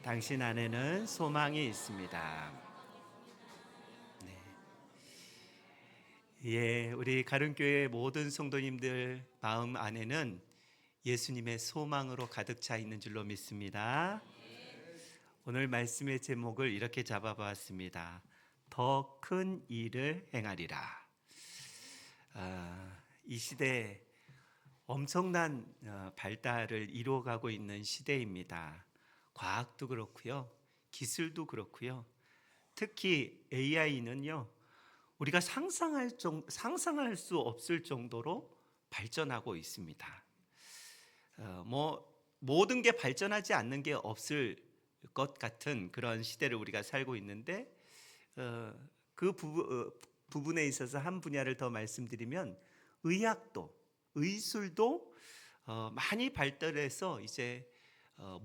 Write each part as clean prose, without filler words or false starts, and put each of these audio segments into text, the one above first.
당신 안에는 소망이 있습니다. 네. 예, 우리 가른교회 모든 성도님들 마음 안에는 예수님의 소망으로 가득 차 있는 줄로 믿습니다. 오늘 말씀의 제목을 이렇게 잡아봤습니다. 더 큰 일을 행하리라. 이 시대에 엄청난 발달을 이루어가고 있는 시대입니다. 과학도 그렇고요, 기술도 그렇고요. 특히 AI는요, 우리가 상상할 수 없을 정도로 발전하고 있습니다. 모든 게 발전하지 않는 게 없을 것 같은 그런 시대를 우리가 살고 있는데, 그 부분에 있어서 한 분야를 더 말씀드리면, 의술도 많이 발달해서 이제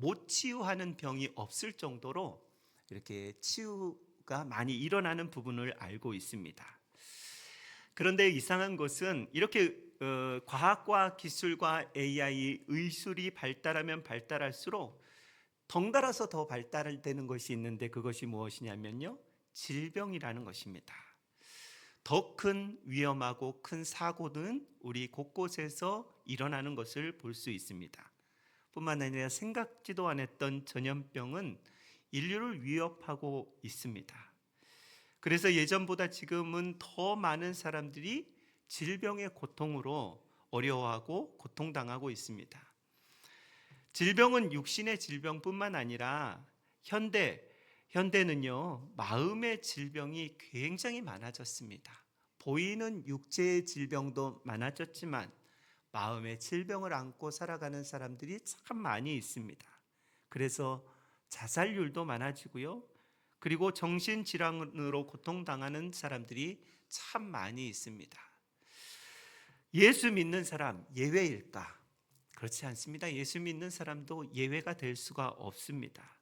못 치유하는 병이 없을 정도로 이렇게 치유가 많이 일어나는 부분을 알고 있습니다. 그런데 이상한 것은 이렇게 과학과 기술과 AI, 의술이 발달하면 발달할수록 덩달아서 더 발달되는 것이 있는데, 그것이 무엇이냐면요, 질병이라는 것입니다. 더 큰 위험하고 큰 사고는 우리 곳곳에서 일어나는 것을 볼 수 있습니다. 뿐만 아니라 생각지도 않았던 전염병은 인류를 위협하고 있습니다. 그래서 예전보다 지금은 더 많은 사람들이 질병의 고통으로 어려워하고 고통당하고 있습니다. 질병은 육신의 질병뿐만 아니라 현대는요, 마음의 질병이 굉장히 많아졌습니다. 보이는 육체의 질병도 많아졌지만 마음의 질병을 안고 살아가는 사람들이 참 많이 있습니다. 그래서 자살률도 많아지고요, 그리고 정신질환으로 고통당하는 사람들이 참 많이 있습니다. 예수 믿는 사람 예외일까? 그렇지 않습니다. 예수 믿는 사람도 예외가 될 수가 없습니다.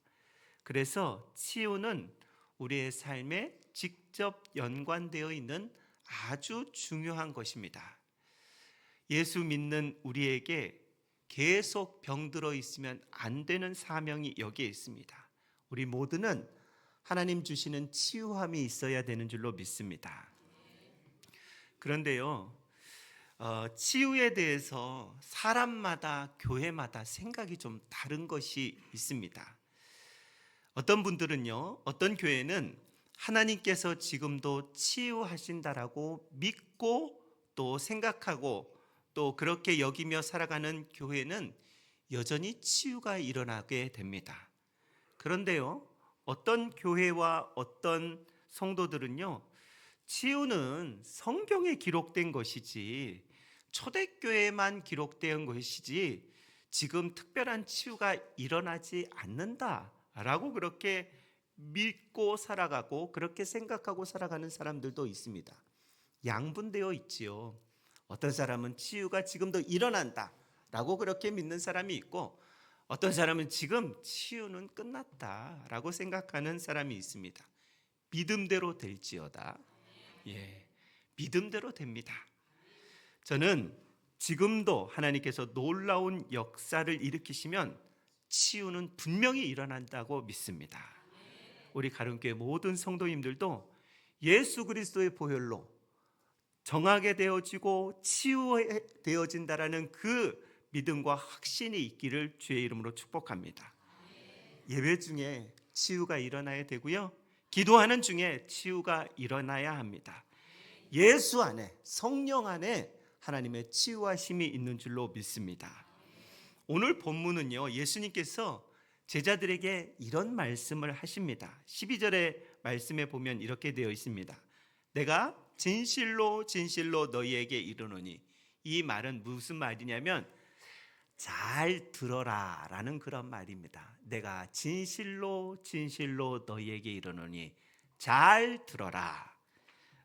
그래서 치유는 우리의 삶에 직접 연관되어 있는 아주 중요한 것입니다. 예수 믿는 우리에게 계속 병들어 있으면 안 되는 사명이 여기에 있습니다. 우리 모두는 하나님 주시는 치유함이 있어야 되는 줄로 믿습니다. 그런데요, 치유에 대해서 사람마다, 교회마다 생각이 좀 다른 것이 있습니다. 어떤 분들은요, 어떤 교회는 하나님께서 지금도 치유하신다라고 믿고 또 생각하고 또 그렇게 여기며 살아가는 교회는 여전히 치유가 일어나게 됩니다. 그런데요, 어떤 교회와 어떤 성도들은요, 치유는 성경에 기록된 것이지, 초대교회만 기록된 것이지 지금 특별한 치유가 일어나지 않는다라고 그렇게 믿고 살아가고 그렇게 생각하고 살아가는 사람들도 있습니다. 양분되어 있지요. 어떤 사람은 치유가 지금도 일어난다라고 그렇게 믿는 사람이 있고, 어떤 사람은 지금 치유는 끝났다라고 생각하는 사람이 있습니다. 믿음대로 될지어다. 예, 믿음대로 됩니다. 저는 지금도 하나님께서 놀라운 역사를 일으키시면 치유는 분명히 일어난다고 믿습니다. 우리 가른교회 모든 성도님들도 예수 그리스도의 보혈로 정하게 되어지고 치유되어진다라는 그 믿음과 확신이 있기를 주의 이름으로 축복합니다. 예배 중에 치유가 일어나야 되고요, 기도하는 중에 치유가 일어나야 합니다. 예수 안에, 성령 안에 하나님의 치유하심이 있는 줄로 믿습니다. 오늘 본문은요, 예수님께서 제자들에게 이런 말씀을 하십니다. 12절의 말씀에 보면 이렇게 되어 있습니다. 내가 진실로 진실로 너희에게 이르노니. 이 말은 무슨 말이냐면 잘 들어라 라는 그런 말입니다. 내가 진실로 진실로 너희에게 이르노니 잘 들어라.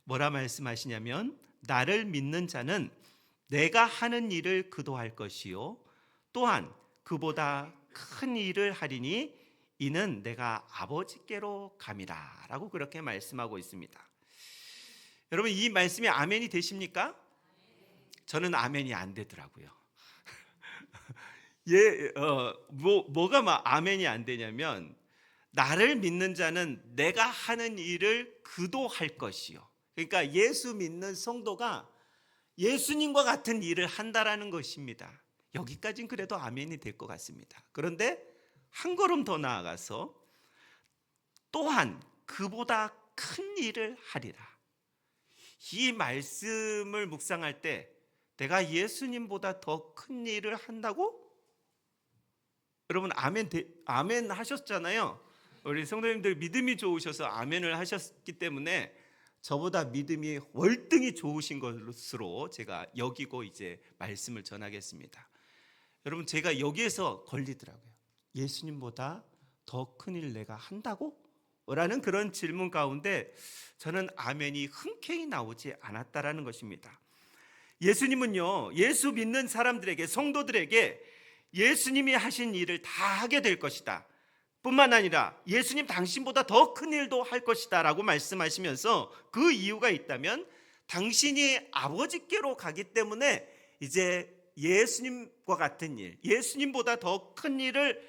뭐라 말씀하시냐면, 나를 믿는 자는 내가 하는 일을 그도 할 것이요 또한 그보다 큰 일을 하리니 이는 내가 아버지께로 감이라 라고 그렇게 말씀하고 있습니다. 여러분, 이 말씀이 아멘이 되십니까? 저는 아멘이 안 되더라고요. 뭐가 막 아멘이 안 되냐면, 나를 믿는 자는 내가 하는 일을 그도 할 것이요. 그러니까 예수 믿는 성도가 예수님과 같은 일을 한다라는 것입니다. 여기까지는 그래도 아멘이 될 것 같습니다. 그런데 한 걸음 더 나아가서 또한 그보다 큰 일을 하리라. 이 말씀을 묵상할 때 내가 예수님보다 더 큰 일을 한다고? 여러분 아멘 하셨잖아요. 우리 성도님들 믿음이 좋으셔서 아멘을 하셨기 때문에 저보다 믿음이 월등히 좋으신 것으로 제가 여기고 이제 말씀을 전하겠습니다. 여러분 제가 여기에서 걸리더라고요. 예수님보다 더 큰 일 내가 한다고? 라는 그런 질문 가운데 저는 아멘이 흔쾌히 나오지 않았다라는 것입니다. 예수님은요, 예수 믿는 사람들에게, 성도들에게 예수님이 하신 일을 다 하게 될 것이다 뿐만 아니라 예수님 당신보다 더 큰 일도 할 것이다 라고 말씀하시면서 그 이유가 있다면 당신이 아버지께로 가기 때문에 이제 예수님과 같은 일, 예수님보다 더 큰 일을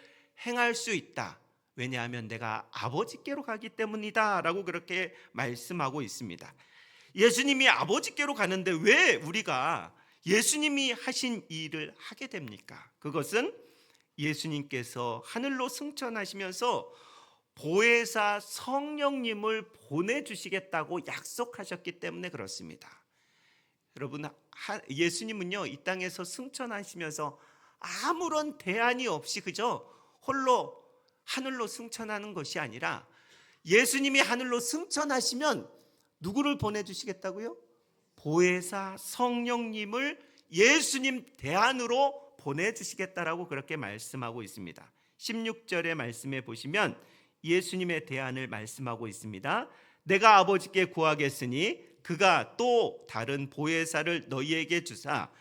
행할 수 있다. 왜냐하면 내가 아버지께로 가기 때문이다 라고 그렇게 말씀하고 있습니다. 예수님이 아버지께로 가는데 왜 우리가 예수님이 하신 일을 하게 됩니까? 그것은 예수님께서 하늘로 승천하시면서 보혜사 성령님을 보내주시겠다고 약속하셨기 때문에 그렇습니다. 여러분, 예수님은요 이 땅에서 승천하시면서 아무런 대안이 없이 그저 홀로 하늘로 승천하는 것이 아니라 예수님이 하늘로 승천하시면 누구를 보내주시겠다고요? 보혜사 성령님을 예수님 대안으로 보내주시겠다라고 그렇게 말씀하고 있습니다. 16절의 말씀에 보시면 예수님의 대안을 말씀하고 있습니다. 내가 아버지께 구하겠으니 그가 또 다른 보혜사를 너희에게 주사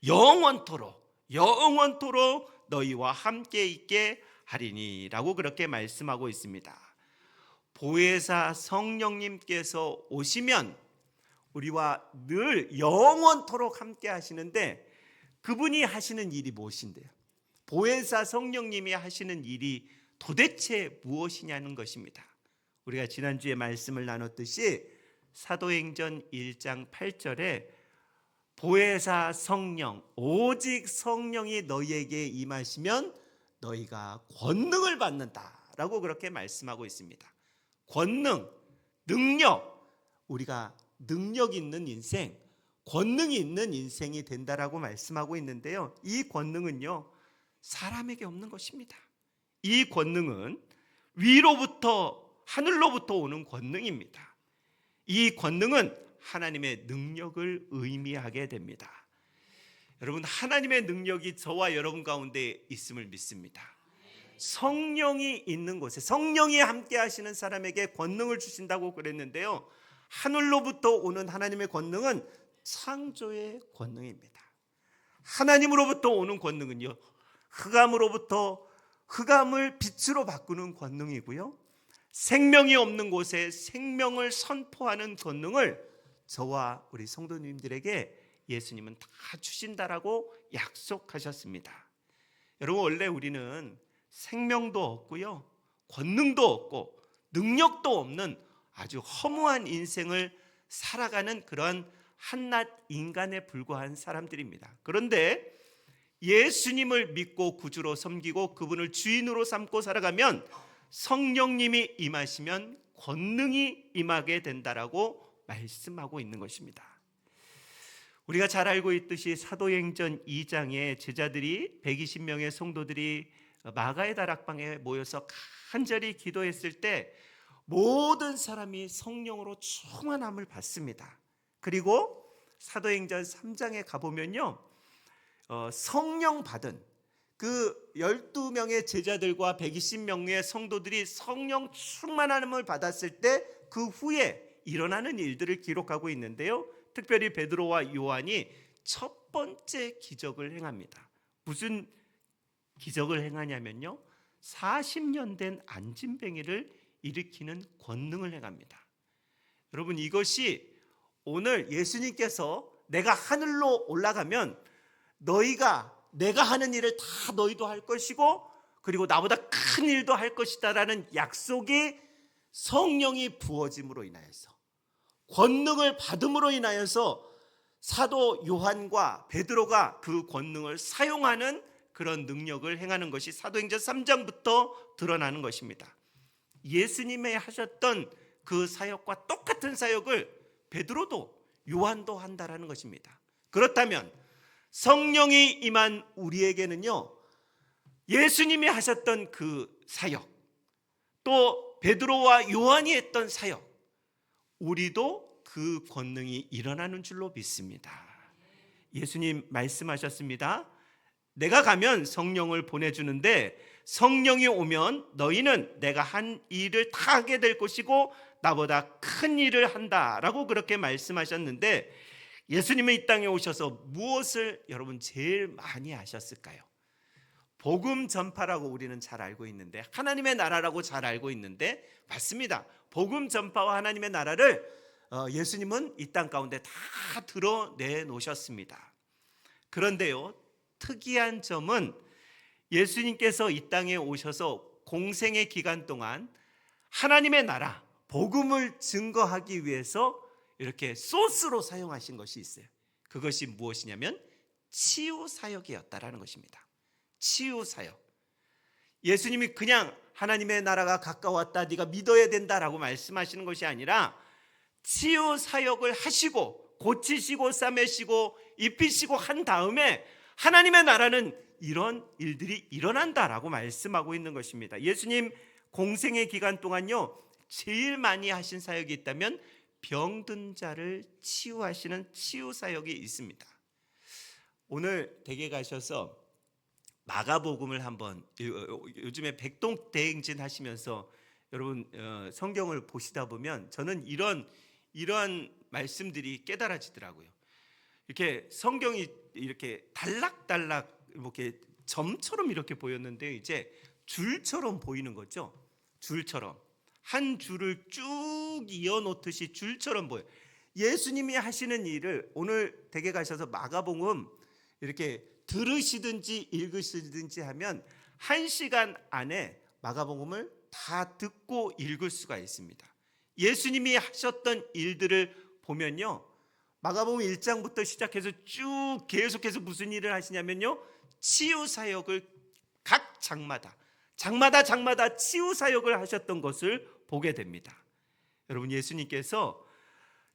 영원토록 너희와 함께 있게 하리니 라고 그렇게 말씀하고 있습니다. 보혜사 성령님께서 오시면 우리와 늘 영원토록 함께 하시는데 그분이 하시는 일이 무엇인데요? 보혜사 성령님이 하시는 일이 도대체 무엇이냐는 것입니다. 우리가 지난주에 말씀을 나눴듯이 사도행전 1장 8절에 보혜사 성령, 오직 성령이 너희에게 임하시면 너희가 권능을 받는다라고 그렇게 말씀하고 있습니다. 권능, 능력, 우리가 능력 있는 인생, 권능이 있는 인생이 된다라고 말씀하고 있는데요. 이 권능은요 사람에게 없는 것입니다. 이 권능은 위로부터 하늘로부터 오는 권능입니다. 이 권능은 하나님의 능력을 의미하게 됩니다. 여러분, 하나님의 능력이 저와 여러분 가운데 있음을 믿습니다. 성령이 있는 곳에, 성령이 함께 하시는 사람에게 권능을 주신다고 그랬는데요, 하늘로부터 오는 하나님의 권능은 창조의 권능입니다. 하나님으로부터 오는 권능은요, 흑암을 빛으로 바꾸는 권능이고요, 생명이 없는 곳에 생명을 선포하는 권능을 저와 우리 성도님들에게 예수님은 다 주신다라고 약속하셨습니다. 여러분, 원래 우리는 생명도 없고요, 권능도 없고 능력도 없는 아주 허무한 인생을 살아가는 그런 한낱 인간에 불과한 사람들입니다. 그런데 예수님을 믿고 구주로 섬기고 그분을 주인으로 삼고 살아가면 성령님이 임하시면 권능이 임하게 된다라고 말씀하고 있는 것입니다. 우리가 잘 알고 있듯이 사도행전 2장에 제자들이 120명의 성도들이 마가의 다락방에 모여서 간절히 기도했을 때 모든 사람이 성령으로 충만함을 받습니다. 그리고 사도행전 3장에 가보면요, 성령 받은 그 12명의 제자들과 120명의 성도들이 성령 충만함을 받았을 때 그 후에 일어나는 일들을 기록하고 있는데요, 특별히 베드로와 요한이 첫 번째 기적을 행합니다. 무슨 기적을 행하냐면요, 40년 된 안진뱅이를 일으키는 권능을 행합니다. 여러분, 이것이 오늘 예수님께서 내가 하늘로 올라가면 내가 하는 일을 다 너희도 할 것이고 그리고 나보다 큰 일도 할 것이다라는 약속이 성령이 부어짐으로 인하여서, 권능을 받음으로 인하여서 사도 요한과 베드로가 그 권능을 사용하는 그런 능력을 행하는 것이 사도행전 3장부터 드러나는 것입니다. 예수님이 하셨던 그 사역과 똑같은 사역을 베드로도 요한도 한다라는 것입니다. 그렇다면 성령이 임한 우리에게는요, 예수님이 하셨던 그 사역, 또 베드로와 요한이 했던 사역, 우리도 그 권능이 일어나는 줄로 믿습니다. 예수님 말씀하셨습니다. 내가 가면 성령을 보내주는데 성령이 오면 너희는 내가 한 일을 다 하게 될 것이고 나보다 큰 일을 한다라고 그렇게 말씀하셨는데, 예수님은 이 땅에 오셔서 무엇을 여러분 제일 많이 하셨을까요? 복음 전파라고 우리는 잘 알고 있는데, 하나님의 나라라고 잘 알고 있는데, 맞습니다. 복음 전파와 하나님의 나라를 예수님은 이 땅 가운데 다 드러내 놓으셨습니다. 그런데요, 특이한 점은 예수님께서 이 땅에 오셔서 공생의 기간 동안 하나님의 나라, 복음을 증거하기 위해서 이렇게 소스로 사용하신 것이 있어요. 그것이 무엇이냐면 치유 사역이었다라는 것입니다. 치유 사역. 예수님이 그냥 하나님의 나라가 가까웠다, 네가 믿어야 된다라고 말씀하시는 것이 아니라 치유 사역을 하시고 고치시고 싸매시고 입히시고 한 다음에 하나님의 나라는 이런 일들이 일어난다라고 말씀하고 있는 것입니다. 예수님 공생의 기간 동안요, 제일 많이 하신 사역이 있다면 병든 자를 치유하시는 치유 사역이 있습니다. 오늘 댁에 가셔서 마가복음을 한번, 요즘에 백동대행진 하시면서 여러분 성경을 보시다 보면 저는 이러한 말씀들이 깨달아지더라고요. 이렇게 성경이 이렇게 달락달락 이렇게 점처럼 이렇게 보였는데 이제 줄처럼 보이는 거죠. 줄처럼 한 줄을 쭉 이어놓듯이 줄처럼 보여요. 예수님이 하시는 일을 오늘 댁에 가셔서 마가복음 이렇게 들으시든지 읽으시든지 하면 1시간 안에 마가복음을 다 듣고 읽을 수가 있습니다. 예수님이 하셨던 일들을 보면요, 마가복음 1장부터 시작해서 쭉 계속해서 무슨 일을 하시냐면요, 치유 사역을 각 장마다 치유 사역을 하셨던 것을 보게 됩니다. 여러분, 예수님께서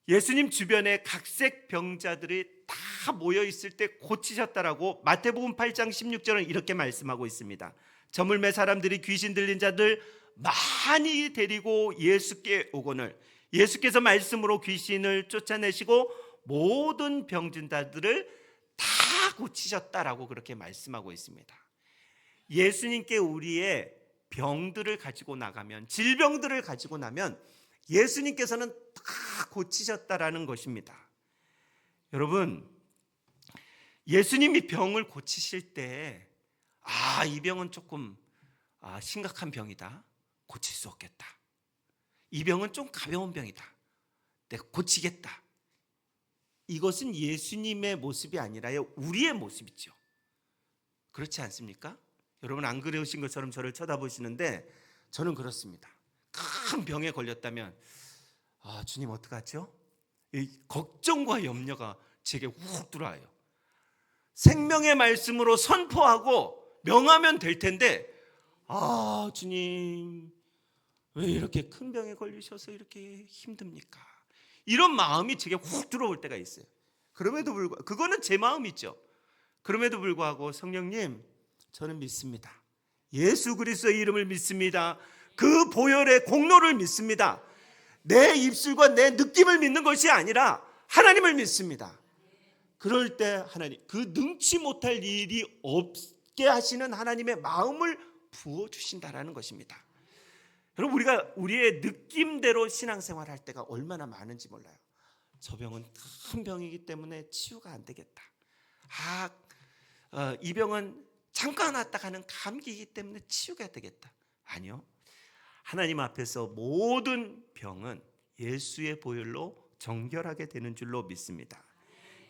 예수님 주변에 각색 병자들이 다 모여 있을 때 고치셨다라고 마태복음 8장 16절은 이렇게 말씀하고 있습니다. 저물매 사람들이 귀신 들린 자들 많이 데리고 예수께 오거늘 예수께서 말씀으로 귀신을 쫓아내시고 모든 병든 자들을 다 고치셨다라고 그렇게 말씀하고 있습니다. 예수님께 우리의 병들을 가지고 나가면, 질병들을 가지고 나면 예수님께서는 다 고치셨다라는 것입니다. 여러분, 예수님이 병을 고치실 때 이 병은 조금 심각한 병이다, 고칠 수 없겠다. 이 병은 좀 가벼운 병이다, 내가 고치겠다. 이것은 예수님의 모습이 아니라요, 우리의 모습이죠. 그렇지 않습니까? 여러분, 안 그러신 것처럼 저를 쳐다보시는데 저는 그렇습니다. 큰 병에 걸렸다면 주님 어떡하죠? 이 걱정과 염려가 제게 훅 들어와요. 생명의 말씀으로 선포하고 명하면 될 텐데 주님 왜 이렇게 큰 병에 걸리셔서 이렇게 힘듭니까? 이런 마음이 제게 훅 들어올 때가 있어요. 그럼에도 불구하고, 그거는 제 마음이죠. 그럼에도 불구하고 성령님, 저는 믿습니다. 예수 그리스도의 이름을 믿습니다. 그 보혈의 공로를 믿습니다. 내 입술과 내 느낌을 믿는 것이 아니라 하나님을 믿습니다. 그럴 때 하나님, 그 능치 못할 일이 없게 하시는 하나님의 마음을 부어주신다라는 것입니다. 여러분, 우리가 우리의 느낌대로 신앙생활 할 때가 얼마나 많은지 몰라요. 저 병은 큰 병이기 때문에 치유가 안 되겠다. 이 병은 잠깐 왔다 가는 감기이기 때문에 치유가 되겠다. 아니요, 하나님 앞에서 모든 병은 예수의 보혈로 정결하게 되는 줄로 믿습니다.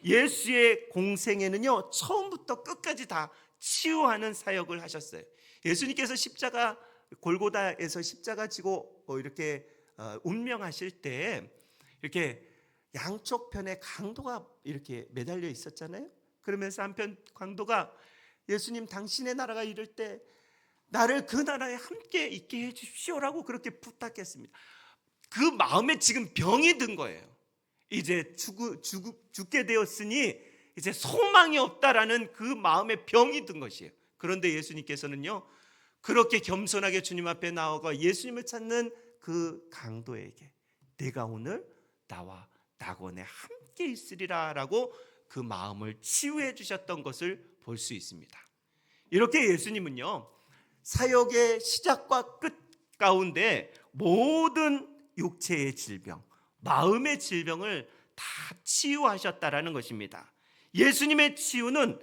예수의 공생에는요, 처음부터 끝까지 다 치유하는 사역을 하셨어요. 예수님께서 십자가 골고다에서 십자가 지고 이렇게 운명하실 때 이렇게 양쪽 편에 강도가 이렇게 매달려 있었잖아요. 그러면서 한편 강도가 예수님 당신의 나라가 이를 때 나를 그 나라에 함께 있게 해 주십시오라고 그렇게 부탁했습니다. 그 마음에 지금 병이 든 거예요. 이제 죽게 되었으니 이제 소망이 없다라는 그 마음에 병이 든 것이에요. 그런데 예수님께서는요, 그렇게 겸손하게 주님 앞에 나아가 예수님을 찾는 그 강도에게 내가 오늘 나와 낙원에 함께 있으리라 라고 그 마음을 치유해 주셨던 것을 볼 수 있습니다. 이렇게 예수님은요, 사역의 시작과 끝 가운데 모든 육체의 질병, 마음의 질병을 다 치유하셨다라는 것입니다. 예수님의 치유는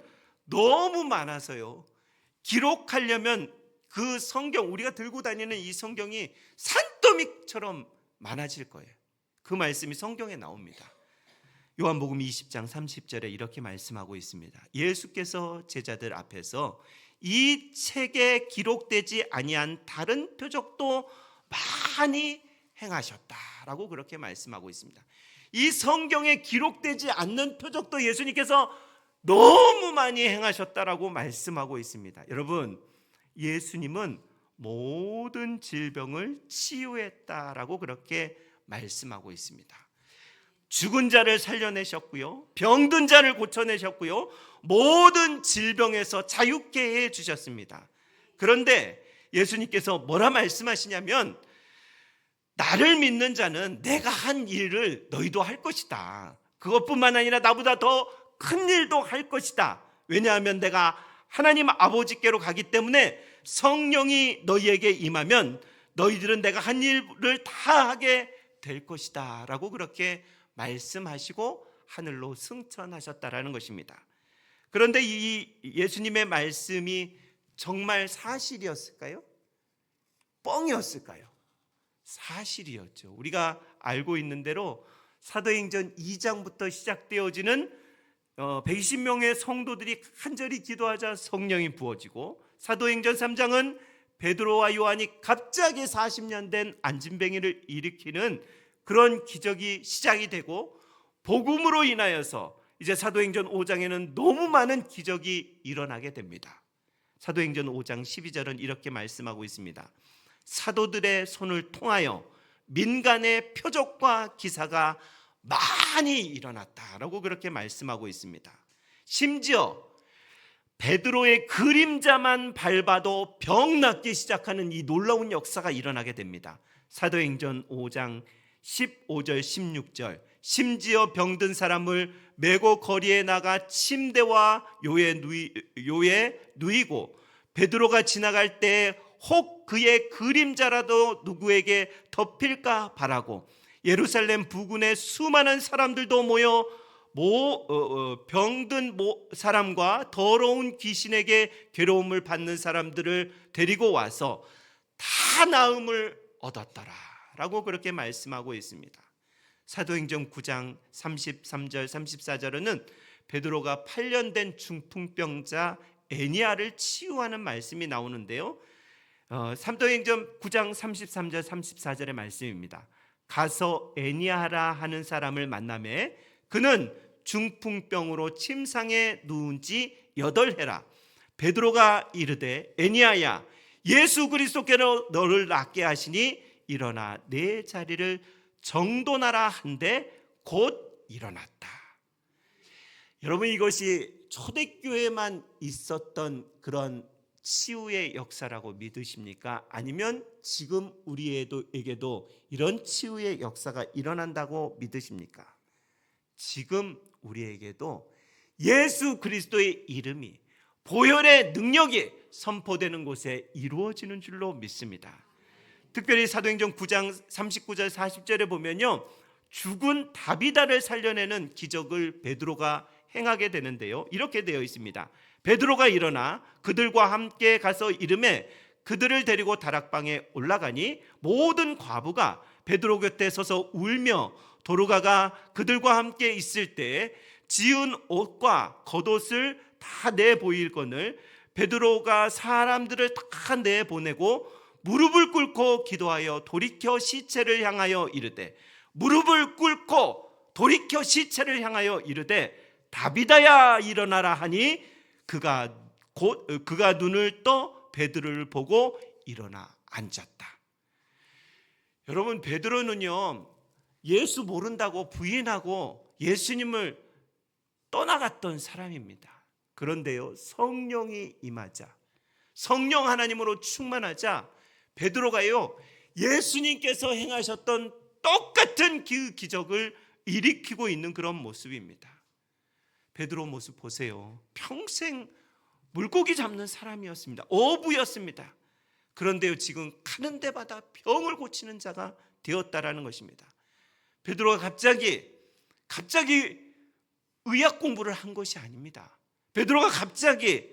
너무 많아서요, 기록하려면 그 성경, 우리가 들고 다니는 이 성경이 산더미처럼 많아질 거예요. 그 말씀이 성경에 나옵니다. 요한복음 20장 30절에 이렇게 말씀하고 있습니다. 예수께서 제자들 앞에서 이 책에 기록되지 아니한 다른 표적도 많이 행하셨다라고 그렇게 말씀하고 있습니다. 이 성경에 기록되지 않는 표적도 예수님께서 너무 많이 행하셨다라고 말씀하고 있습니다. 여러분, 예수님은 모든 질병을 치유했다라고 그렇게 말씀하고 있습니다. 죽은 자를 살려내셨고요, 병든 자를 고쳐내셨고요, 모든 질병에서 자유케 해 주셨습니다. 그런데 예수님께서 뭐라 말씀하시냐면, 나를 믿는 자는 내가 한 일을 너희도 할 것이다. 그것뿐만 아니라 나보다 더 큰 일도 할 것이다. 왜냐하면 내가 하나님 아버지께로 가기 때문에 성령이 너희에게 임하면 너희들은 내가 한 일을 다 하게 될 것이다 라고 그렇게 말씀하시고 하늘로 승천하셨다라는 것입니다. 그런데 이 예수님의 말씀이 정말 사실이었을까요? 뻥이었을까요? 사실이었죠. 우리가 알고 있는 대로 사도행전 2장부터 시작되어지는 120명의 성도들이 간절히 기도하자 성령이 부어지고, 사도행전 3장은 베드로와 요한이 갑자기 40년 된 안진뱅이를 일으키는 그런 기적이 시작이 되고, 복음으로 인하여서 이제 사도행전 5장에는 너무 많은 기적이 일어나게 됩니다. 사도행전 5장 12절은 이렇게 말씀하고 있습니다. 사도들의 손을 통하여 민간의 표적과 기사가 많이 일어났다라고 그렇게 말씀하고 있습니다. 심지어 베드로의 그림자만 밟아도 병 낫기 시작하는 이 놀라운 역사가 일어나게 됩니다. 사도행전 5장 15절 16절, 심지어 병든 사람을 메고 거리에 나가 침대와 요에 누이고 베드로가 지나갈 때 혹 그의 그림자라도 누구에게 덮일까 바라고 예루살렘 부근에 수많은 사람들도 모여 병든 사람과 더러운 귀신에게 괴로움을 받는 사람들을 데리고 와서 다 나음을 얻었더라 라고 그렇게 말씀하고 있습니다. 사도행전 9장 33절 34절에는 베드로가 8년 된 중풍병자 애니아를 치유하는 말씀이 나오는데요, 사도행전 9장 33절 34절의 말씀입니다. 가서 애니아라 하는 사람을 만나매 그는 중풍병으로 침상에 누운 지 8해라. 베드로가 이르되 애니아야, 예수 그리스도께로 너를 낫게 하시니 일어나 내 자리를 정돈하라 한데 곧 일어났다. 여러분, 이것이 초대교회만 있었던 그런 치유의 역사라고 믿으십니까? 아니면 지금 우리에게도 이런 치유의 역사가 일어난다고 믿으십니까? 지금 우리에게도 예수 그리스도의 이름이, 보혈의 능력이 선포되는 곳에 이루어지는 줄로 믿습니다. 특별히 사도행전 9장 39절 40절에 보면요, 죽은 다비다를 살려내는 기적을 베드로가 행하게 되는데요, 이렇게 되어 있습니다. 베드로가 일어나 그들과 함께 가서 이르매 그들을 데리고 다락방에 올라가니 모든 과부가 베드로 곁에 서서 울며, 도르가가 그들과 함께 있을 때 지은 옷과 겉옷을 다 내보이거늘 베드로가 사람들을 다 내보내고 무릎을 꿇고 기도하여 돌이켜 시체를 향하여 이르되, 무릎을 꿇고 돌이켜 시체를 향하여 이르되 다비다야 일어나라 하니 그가 눈을 떠 베드로를 보고 일어나 앉았다. 여러분, 베드로는요 예수 모른다고 부인하고 예수님을 떠나갔던 사람입니다. 그런데요, 성령이 임하자, 성령 하나님으로 충만하자 베드로가요 예수님께서 행하셨던 똑같은 그 기적을 일으키고 있는 그런 모습입니다. 베드로 모습 보세요. 평생 물고기 잡는 사람이었습니다. 어부였습니다. 그런데요, 지금 가는 데마다 병을 고치는 자가 되었다라는 것입니다. 베드로가 갑자기 의학 공부를 한 것이 아닙니다. 베드로가 갑자기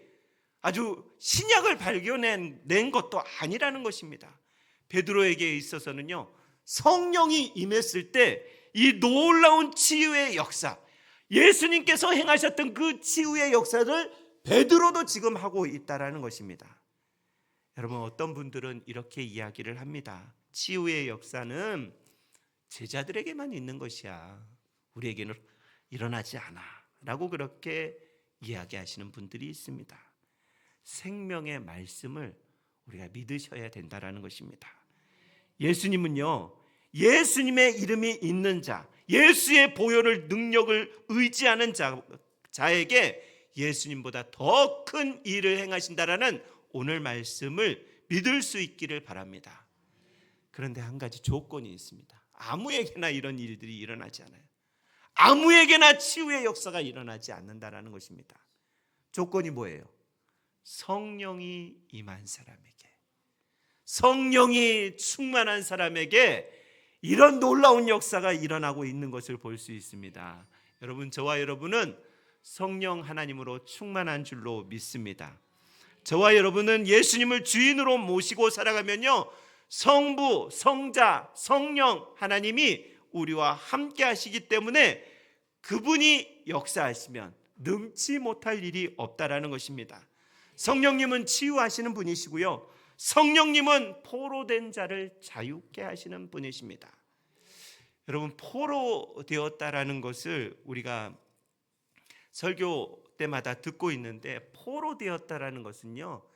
아주 신약을 발견낸 것도 아니라는 것입니다. 베드로에게 있어서는요, 성령이 임했을 때 이 놀라운 치유의 역사, 예수님께서 행하셨던 그 치유의 역사를 베드로도 지금 하고 있다라는 것입니다. 여러분, 어떤 분들은 이렇게 이야기를 합니다. 치유의 역사는 제자들에게만 있는 것이야, 우리에게는 일어나지 않아 라고 그렇게 이야기하시는 분들이 있습니다. 생명의 말씀을 우리가 믿으셔야 된다라는 것입니다. 예수님은요, 예수님의 이름이 있는 자, 예수의 보혈을 능력을 의지하는 자에게 예수님보다 더 큰 일을 행하신다라는 오늘 말씀을 믿을 수 있기를 바랍니다. 그런데 한 가지 조건이 있습니다. 아무에게나 이런 일들이 일어나지 않아요. 아무에게나 치유의 역사가 일어나지 않는다라는 것입니다. 조건이 뭐예요? 성령이 임한 사람에게, 성령이 충만한 사람에게 이런 놀라운 역사가 일어나고 있는 것을 볼 수 있습니다. 여러분, 저와 여러분은 성령 하나님으로 충만한 줄로 믿습니다. 저와 여러분은 예수님을 주인으로 모시고 살아가면요, 성부, 성자, 성령 하나님이 우리와 함께 하시기 때문에 그분이 역사하시면 능치 못할 일이 없다라는 것입니다. 성령님은 치유하시는 분이시고요, 성령님은 포로된 자를 자유케 하시는 분이십니다. 여러분, 포로되었다라는 것을 우리가 설교 때마다 듣고 있는데, 포로되었다라는 것은요,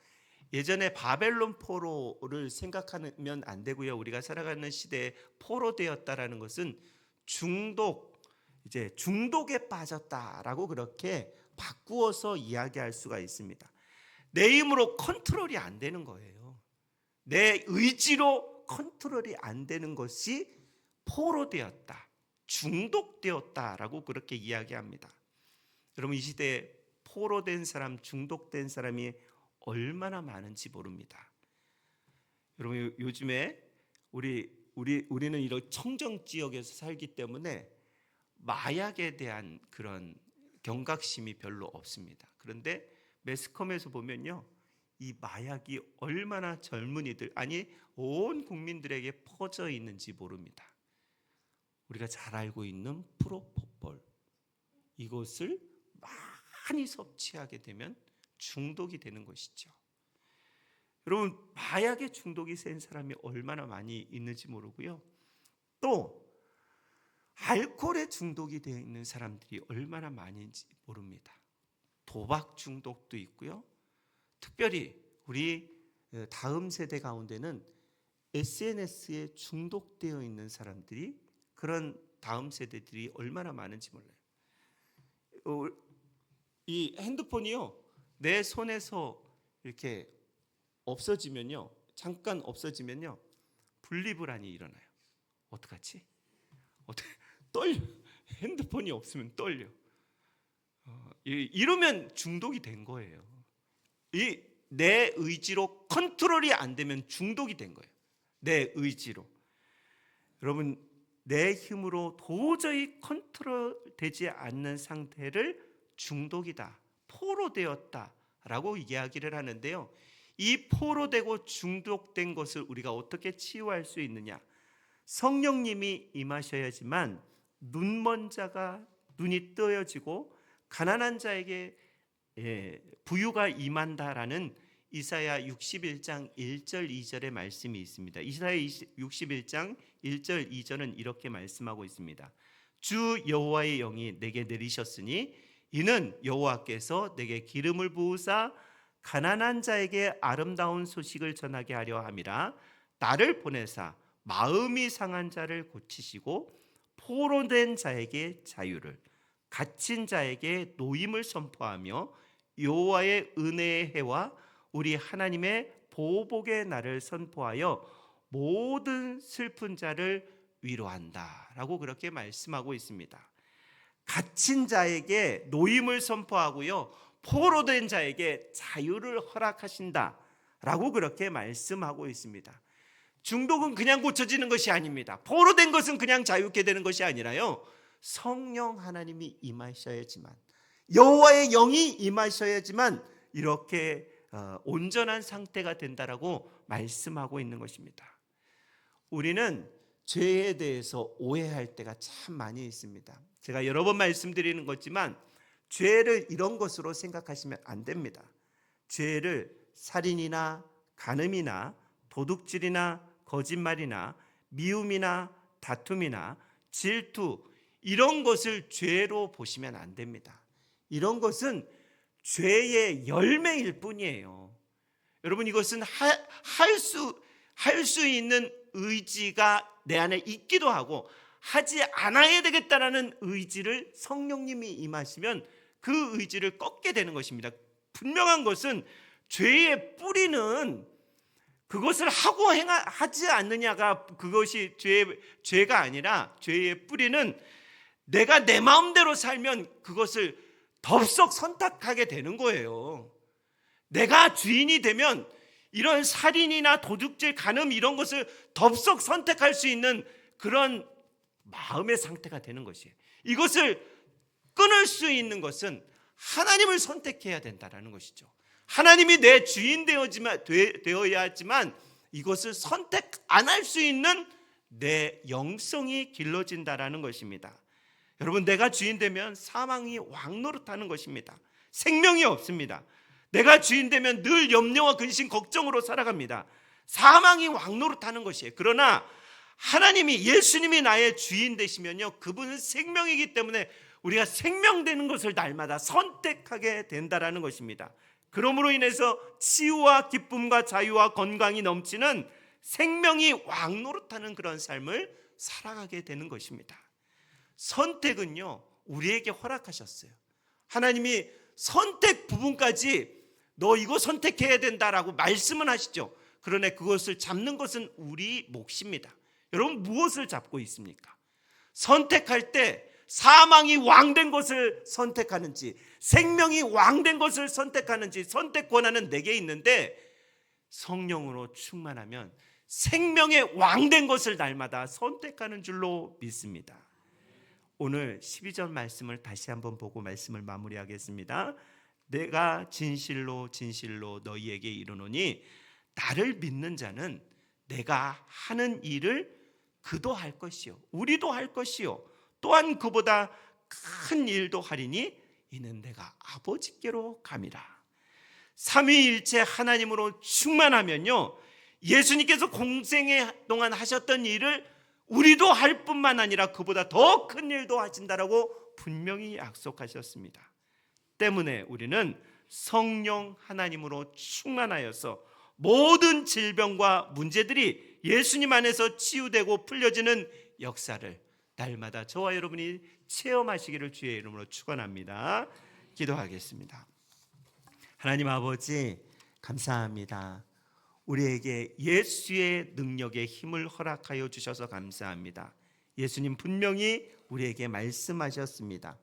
예전에 바벨론 포로를 생각하면 안 되고요, 우리가 살아가는 시대에 포로되었다라는 것은 중독에 빠졌다라고 그렇게 바꾸어서 이야기할 수가 있습니다. 내 힘으로 컨트롤이 안 되는 거예요. 내 의지로 컨트롤이 안 되는 것이 포로되었다, 중독되었다라고 그렇게 이야기합니다. 여러분, 이 시대에 포로된 사람, 중독된 사람이 얼마나 많은지 모릅니다. 여러분, 요즘에 우리는 이런 청정 지역에서 살기 때문에 마약에 대한 그런 경각심이 별로 없습니다. 그런데 매스컴에서 보면요, 이 마약이 얼마나 젊은이들, 아니 온 국민들에게 퍼져 있는지 모릅니다. 우리가 잘 알고 있는 프로포폴, 이것을 많이 섭취하게 되면 중독이 되는 것이죠. 여러분, 마약에 중독이 센 사람이 얼마나 많이 있는지 모르고요, 또 알코올에 중독이 되어 있는 사람들이 얼마나 많은지 모릅니다. 도박 중독도 있고요, 특별히 우리 다음 세대 가운데는 SNS에 중독되어 있는 사람들이, 그런 다음 세대들이 얼마나 많은지 몰라요. 이 핸드폰이요, 내 손에서 이렇게 없어지면요, 잠깐 없어지면요, 분리불안이 일어나요. 어떡하지? 떨려. 핸드폰이 없으면 떨려. 이러면 중독이 된 거예요. 내 의지로 컨트롤이 안 되면 중독이 된 거예요. 내 의지로. 여러분, 내 힘으로 도저히 컨트롤 되지 않는 상태를 중독이다, 포로되었다라고 이야기를 하는데요, 이 포로되고 중독된 것을 우리가 어떻게 치유할 수 있느냐? 성령님이 임하셔야지만 눈먼 자가 눈이 뜨여지고 가난한 자에게 부유가 임한다라는 이사야 61장 1절 2절의 말씀이 있습니다. 이사야 61장 1절 2절은 이렇게 말씀하고 있습니다. 주 여호와의 영이 내게 내리셨으니 이는 여호와께서 내게 기름을 부으사 가난한 자에게 아름다운 소식을 전하게 하려 함이라. 나를 보내사 마음이 상한 자를 고치시고 포로된 자에게 자유를, 갇힌 자에게 노임을 선포하며 여호와의 은혜의 해와 우리 하나님의 보복의 날을 선포하여 모든 슬픈 자를 위로한다라고 그렇게 말씀하고 있습니다. 갇힌 자에게 노임을 선포하고요, 포로된 자에게 자유를 허락하신다라고 그렇게 말씀하고 있습니다. 중독은 그냥 고쳐지는 것이 아닙니다. 포로된 것은 그냥 자유케 되는 것이 아니라요, 성령 하나님이 임하셔야지만, 여호와의 영이 임하셔야지만 이렇게 온전한 상태가 된다라고 말씀하고 있는 것입니다. 우리는 죄에 대해서 오해할 때가 참 많이 있습니다. 제가 여러 번 말씀드리는 거지만 죄를 이런 것으로 생각하시면 안 됩니다. 죄를 살인이나 간음이나 도둑질이나 거짓말이나 미움이나 다툼이나 질투, 이런 것을 죄로 보시면 안 됩니다. 이런 것은 죄의 열매일 뿐이에요. 여러분, 이것은 할 수 있는 의지가 내 안에 있기도 하고, 하지 않아야 되겠다라는 의지를 성령님이 임하시면 그 의지를 꺾게 되는 것입니다. 분명한 것은 죄의 뿌리는 그것을 하지 않느냐가 그것이 죄가 아니라, 죄의 뿌리는 내가 내 마음대로 살면 그것을 덥석 선택하게 되는 거예요. 내가 주인이 되면 이런 살인이나 도둑질, 간음 이런 것을 덥석 선택할 수 있는 그런 마음의 상태가 되는 것이에요. 이것을 끊을 수 있는 것은 하나님을 선택해야 된다는 것이죠. 하나님이 내 주인 되어야지만 이것을 선택 안 할 수 있는 내 영성이 길러진다는 것입니다. 여러분, 내가 주인 되면 사망이 왕노릇하는 것입니다. 생명이 없습니다. 내가 주인 되면 늘 염려와 근심, 걱정으로 살아갑니다. 사망이 왕노릇하는 것이에요. 그러나 하나님이, 예수님이 나의 주인 되시면요, 그분은 생명이기 때문에 우리가 생명되는 것을 날마다 선택하게 된다는 것입니다. 그러므로 인해서 치유와 기쁨과 자유와 건강이 넘치는 생명이 왕노릇하는 그런 삶을 살아가게 되는 것입니다. 선택은요, 우리에게 허락하셨어요. 하나님이 선택 부분까지 너 이거 선택해야 된다라고 말씀은 하시죠. 그러나 그것을 잡는 것은 우리 몫입니다. 여러분, 무엇을 잡고 있습니까? 선택할 때 사망이 왕된 것을 선택하는지, 생명이 왕된 것을 선택하는지, 선택 권한은 내게 있는데 성령으로 충만하면 생명의 왕된 것을 날마다 선택하는 줄로 믿습니다. 오늘 12절 말씀을 다시 한번 보고 말씀을 마무리하겠습니다. 내가 진실로 진실로 너희에게 이르노니 나를 믿는 자는 내가 하는 일을 그도 할 것이요 우리도 할 것이요 또한 그보다 큰 일도 하리니 이는 내가 아버지께로 감이라. 삼위일체 하나님으로 충만하면요, 예수님께서 공생의 동안 하셨던 일을 우리도 할 뿐만 아니라 그보다 더 큰 일도 하신다라고 분명히 약속하셨습니다. 때문에 우리는 성령 하나님으로 충만하여서 모든 질병과 문제들이 예수님 안에서 치유되고 풀려지는 역사를 날마다 저와 여러분이 체험하시기를 주의 이름으로 축원합니다. 기도하겠습니다. 하나님 아버지, 감사합니다. 우리에게 예수의 능력의 힘을 허락하여 주셔서 감사합니다. 예수님 분명히 우리에게 말씀하셨습니다.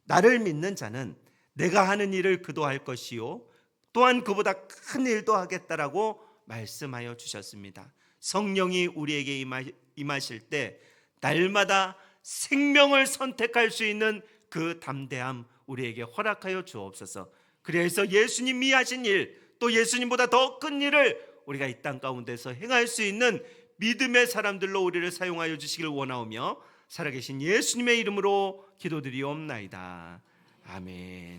나를 믿는 자는 내가 하는 일을 그도 할 것이요 또한 그보다 큰 일도 하겠다라고 말씀하여 주셨습니다. 성령이 우리에게 임하실 때 날마다 생명을 선택할 수 있는 그 담대함 우리에게 허락하여 주옵소서. 그래서 예수님이 하신 일, 또 예수님보다 더 큰 일을 우리가 이 땅 가운데서 행할 수 있는 믿음의 사람들로 우리를 사용하여 주시길 원하오며 살아계신 예수님의 이름으로 기도드리옵나이다. 아멘.